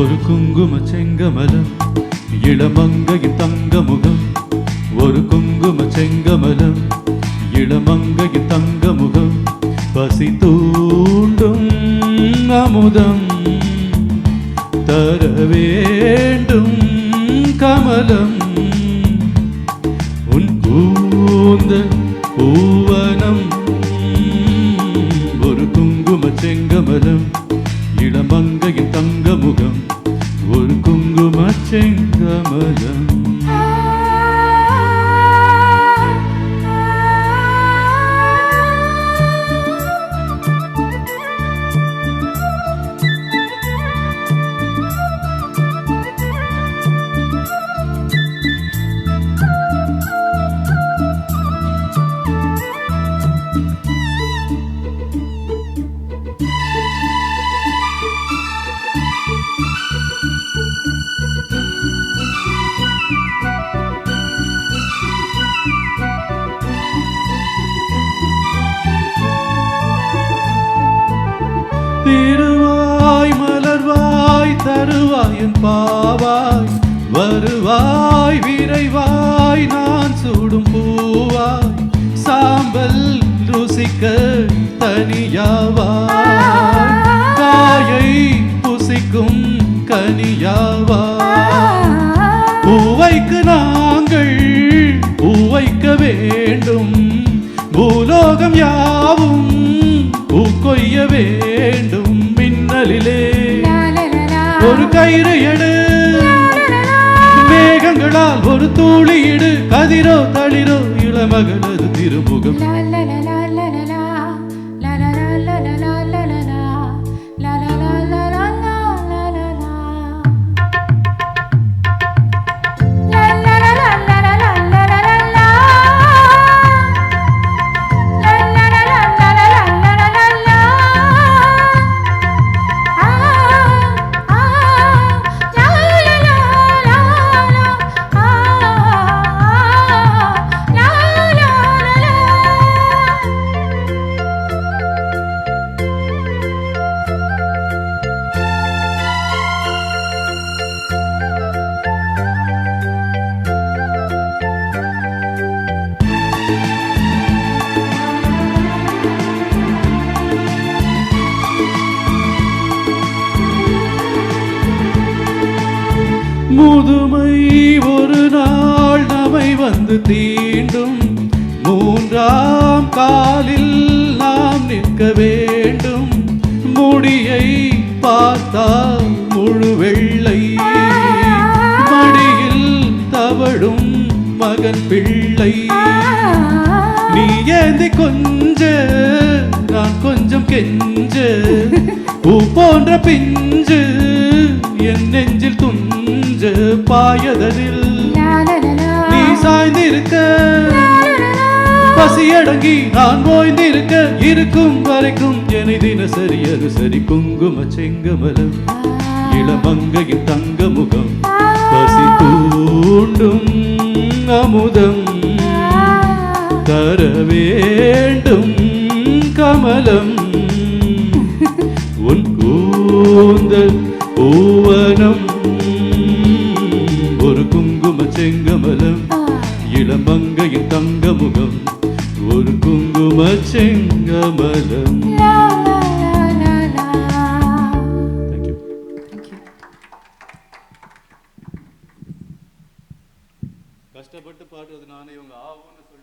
ஒரு குங்கும செங்கமலம் இளமங்கையின் தங்கமுகம். ஒரு குங்கும செங்கமலம் இளமங்கையின் தங்கமுகம். பசி தூண்டும் அமுதம் தர வேண்டும் கமலம். உன் கூந்தல் பூவனம். ஒரு குங்கும செங்கமலம் இளமங்கையின் தங்கமுகம். ஒரு குங்கும செங்கமலம். திருவாய் மலர்வாய் தருவாய் என் பாவாய். வருவாய் விரைவாய் நான் சூடும் பூவாய். சாம்பல் ருசிக்க தனியாவாய். காயை புசிக்கும் கனியாவாய். பூவைக்கு நாங்கள் பூவைக்க வேண்டும். பூலோகம் யாவும் பூக்கொய்ய வேண்டும். மின்னலிலே ஒரு கயிறு எடு. மேகங்களால் ஒரு தூளியிடு. கதிரோ தளிரோ இளமகளது திருமுகம். முதுமை ஒரு நாள் நம்மை வந்து தீண்டும். மூன்றாம் காலில் நாம் நிற்க வேண்டும். முடியை பார்த்தால் முழு வெள்ளை. மடியில் தவழும் மகன் பிள்ளை. நீ ஏந்தி கொஞ்ச நான் கொஞ்சம் கெஞ்ச. பூ போன்ற பிஞ்சு என் நெஞ்சில் துஞ்ச. பாயதனில் நீ சாய்ந்திருக்க. பசியடங்கி நான் ஓய்ந்திருக்க. இருக்கும் வரைக்கும் என்னை தினசரி அது சரி. குங்கும செங்கமலம் இளமங்கையின் தங்கமுகம். பசி தூண்டும் அமுதம் தர வேண்டும் கமலம். உன் கூந்தல் பூவனம். ஒரு குங்கும செங்கமலம் இளமங்கையின் தங்கமுகம். ஒரு குங்கும செங்கமலம். கஷ்டப்பட்டு பாடுறது நானே. இவங்க ஆகும்